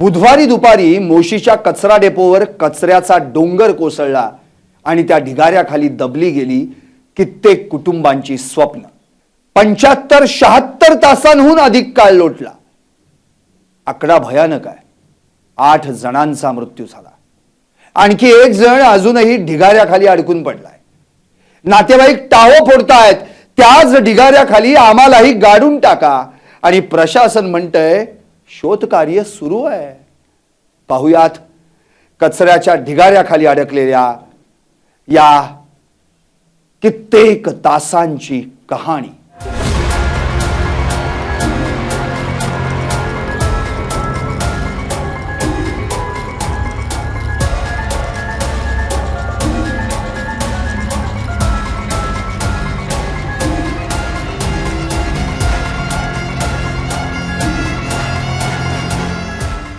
बुधवारी दुपारी मोशीच्या कचरा डेपोवर कचऱ्याचा डोंगर कोसळला आणि त्या ढिगाऱ्याखाली दबली गेली कित्येक कुटुंबांची स्वप्न। 75-76 तासांहून अधिक काळ लोटला। आकडा भयानक आहे। 8 जणांचा मृत्यू झाला। आणखी एक जण अजूनही ढिगाऱ्याखाली अडकून पडलाय। नातेवाईक टाहो फोडतायत, त्याच ढिगाऱ्याखाली आम्हालाही गाडून टाका आणि प्रशासन म्हणतंय शोध कार्य सुरू आहे। पाहुयात कचऱ्याच्या ढिगाऱ्याखाली अडकलेल्या या कित्येक तासांची कहाणी।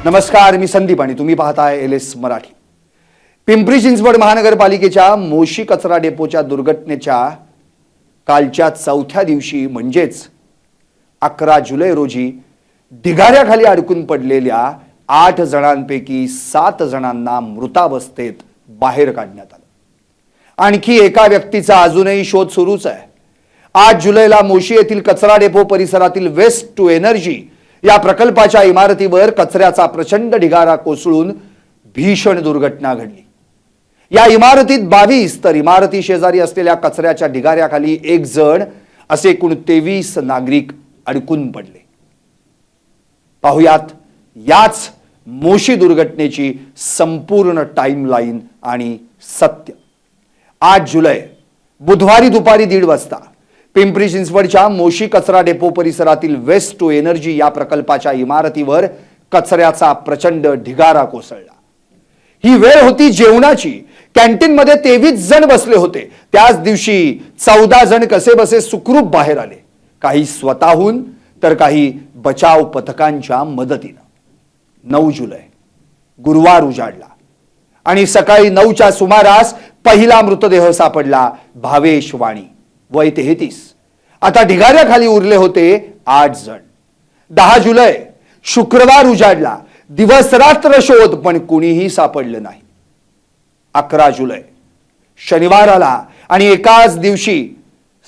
नमस्कार, मी संदीप आणि तुम्ही पाहताय एलएस मराठी। पिंपरी चिंचवड महानगरपालिकेच्या मोशी कचरा डेपोच्या दुर्घटनेच्या कालच्या चौथ्या दिवशी म्हणजेच 11 जुलै रोजी ढिगाऱ्याखाली अडकून पडलेल्या 8 जणांपैकी 7 जणांना मृतावस्थेत बाहेर काढण्यात आलं। आणखी एका व्यक्तीचा अजूनही शोध सुरूच आहे। 8 जुलैला मोशी येथील कचरा डेपो परिसरातील वेस्ट टू एनर्जी या प्रकल्पाच्या इमारतीवर कचऱ्याचा प्रचंड ढिगारा कोसळून भीषण दुर्घटना घडली। या इमारतीत 22 तर इमारती शेजारी असलेल्या कचऱ्याच्या ढिगाऱ्याखाली 1 जण असे एकूण 23 नागरिक अडकून पडले। पाहुयात याच मोशी दुर्घटनेची संपूर्ण टाइमलाईन आणि सत्य। 8 जुलै बुधवारी दुपारी 1:30 वाजता पिंपरी चिंचवडच्या मोशी कचरा डेपो परिसरातील वेस्ट टू एनर्जी या प्रकल्पाच्या इमारतीवर कचऱ्याचा प्रचंड ढिगारा कोसळला। ही वेळ होती जेवणाची। कॅन्टीन मध्ये 23 जण बसले होते। त्याच दिवशी 14 जण कसेबसे सुखरूप बाहेर आले, काही स्वतःहून तर काही बचाव पथकांच्या मदतीने। 9 जुलै गुरुवार उजाडला आणि सकाळी 9च्या सुमारास पहिला मृतदेह सापडला। भावेश वाणी, वय 33। आता ढिगाऱ्याखाली उरले होते 8 जण। 10 जुलै शुक्रवार उजाडला। दिवस रात्र शोध पण कुणीही सापडलं नाही। 11 जुलै शनिवार आला आणि एकाच दिवशी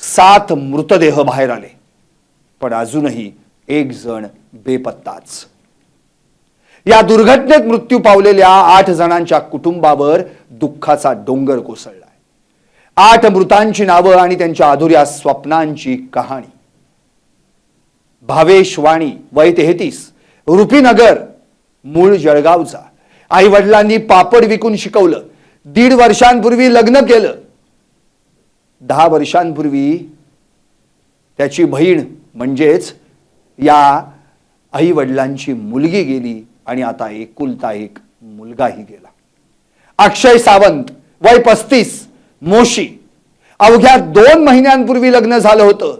7 मृतदेह बाहेर आले, पण अजूनही 1 जण बेपत्ताच। या दुर्घटनेत मृत्यू पावलेल्या 8 जणांच्या कुटुंबावर दुःखाचा डोंगर कोसळला। 8 मृतांची नावं आणि त्यांच्या अधुऱ्या स्वप्नांची कहाणी। भावेश वाणी, वय 33, रुपीनगर, मूळ जळगावचा। आई वडिलांनी पापड विकून शिकवलं। 1.5 वर्षांपूर्वी लग्न केलं। 10 वर्षांपूर्वी त्याची बहीण म्हणजेच या आई वडिलांची मुलगी गेली आणि आता एकुलता एक मुलगाही गेला। अक्षय सावंत, वय 35, मोशी। अवघ्या 2 महिन्यांपूर्वी लग्न झालं होतं।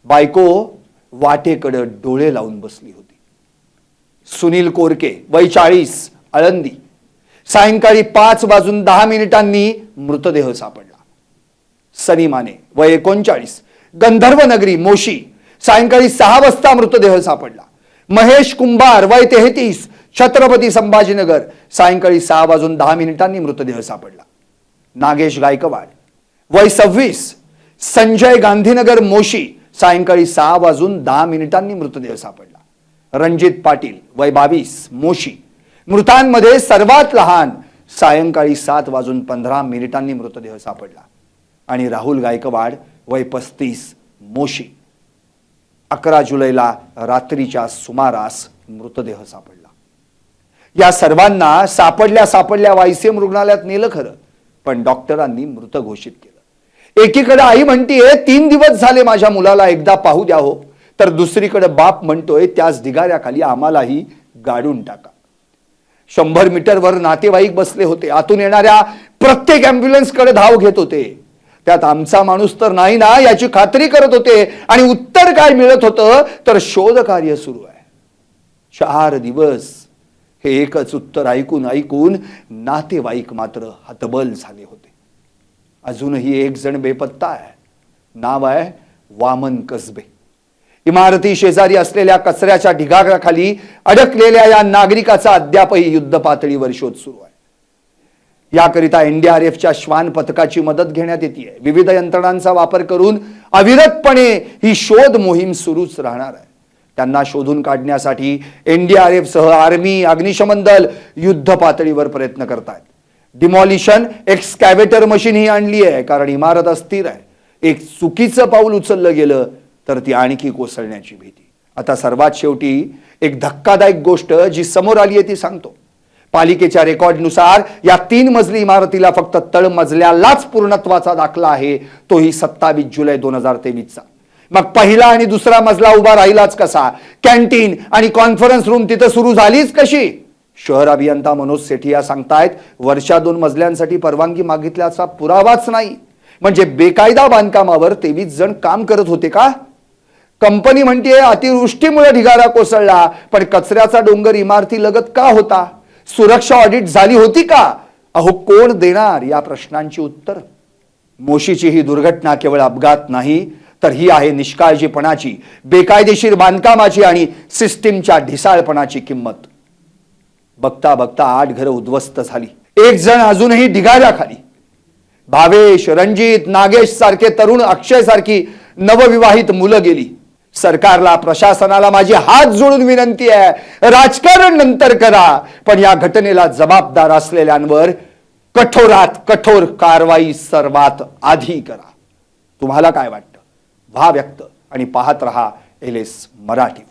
बायको वाटेकडे डोळे लावून बसली होती। सुनील कोरके, वय 40, आळंदी। सायंकाळी 5:10 मृतदेह सापडला। सनी माने, वय 39, गंधर्व नगरी, मोशी। सायंकाळी 6 वाजता मृतदेह सापडला। महेश कुंभार, वय 33, छत्रपती संभाजीनगर। सायंकाळी 6:10 मृतदेह सापडला। नागेश गायकवाड, वय 26, संजय गांधीनगर, मोशी। सायंकाळी 6:10 मृतदेह सापडला। रणजित पाटील, वय 22, मोशी। मृतांमध्ये सर्वात लहान सायंकाळी 7:15 मृतदेह सापडला। आणि राहुल गायकवाड, वय 35, मोशी। 11 जुलैला रात्रीच्या सुमारास मृतदेह सापडला। या सर्वांना सापडल्या वायसीएम रुग्णालयात नेलं खरं, पण डॉक्टरांनी मृत घोषित केलं। एकीकडे आई म्हणतीये 3 दिवस झाले माझ्या मुलाला एकदा पाहू द्या हो, तर दुसरीकडे बाप म्हणतोय त्याच ढिगाऱ्याखाली आम्हालाही गाडून टाका। 100 मीटरवर नातेवाईक बसले होते। आतून येणाऱ्या प्रत्येक ॲम्ब्युलन्स कडे धाव घेत होते। त्यात आमचा माणूस तर नाही ना याची खात्री करत होते आणि उत्तर काय मिळत होतं तर शोध कार्य सुरू आहे। 4 दिवस हे एकच उत्तर ऐकून नातेवाईक मात्र हतबल झाले होते। अजूनही 1 जण बेपत्ता आहे। नाव आहे वामन कसबे। इमारती शेजारी असलेल्या कचऱ्याच्या ढिगाऱ्याखाली अडकलेल्या या नागरिकाचा अद्यापही युद्ध पातळीवर शोध सुरू आहे. याकरिता एनडीआरएफच्या श्वान पथकाची मदत घेण्यात येते. विविध यंत्रणांचा वापर करून अविरतपणे ही शोध मोहीम सुरूच राहणार आहे. त्यांना शोधून काढण्यासाठी एनडीआरएफ सह आर्मी, अग्निशमन दल युद्ध पातळीवर प्रयत्न करतात. डिमॉलिशन एक्सकॅव्हेटर मशीन ही आणली आहे, कारण इमारत अस्थिर आहे. एक चुकीचं पाऊल उचललं गेलं तर ती आणखी कोसळण्याची भीती. आता सर्वात शेवटी एक धक्कादायक गोष्ट जी समोर आली आहे ती सांगतो. पालिकेच्या रेकॉर्डनुसार या 3 मजली इमारतीला फक्त तळमजल्यालाच पूर्णत्वाचा दाखला आहे, तोही 27 जुलै 2023चा. मग पहिला आणि दुसरा मजला उभा राहिलाच कसा? कॅन्टीन आणि कॉन्फरन्स रूम तिथं सुरू झालीच कशी? शहर अभियंता मनोज सेठिया सांगतायत, वर्षा 2 मजल्यांसाठी परवानगी मागितल्याचा पुरावाच नाही. म्हणजे बेकायदा बांधकामावर 23 जण काम करत होते का? कंपनी म्हणते अतिवृष्टीमुळे ढिगारा कोसळला, पण कचऱ्याचा डोंगर इमारती लगत का होता? सुरक्षा ऑडिट झाली होती का? अहो, कोण देणार या प्रश्नांची उत्तर? मोशीची ही दुर्घटना केवळ अपघात नाही, तर ही आहे निष्काळजीपणाची, बेकायदेशीर बांधकामाची आणि सिस्टीमच्या ढिसाळपणाची किंमत. बघता बघता 8 घरं उद्ध्वस्त झाली. 1 जण अजूनही ढिगाऱ्याखाली. भावेश, रणजित, नागेश सारखे तरुण, अक्षय सारखी नवविवाहित मुलं गेली. सरकारला, प्रशासनाला माझी हात जोडून विनंती आहे, राजकारण नंतर करा, पण या घटनेला जबाबदार असलेल्यांवर कठोरात कठोर कारवाई सर्वात आधी करा. तुम्हाला काय वाटतं? व्हा व्यक्त आणि पाहत रहा LS मराठी.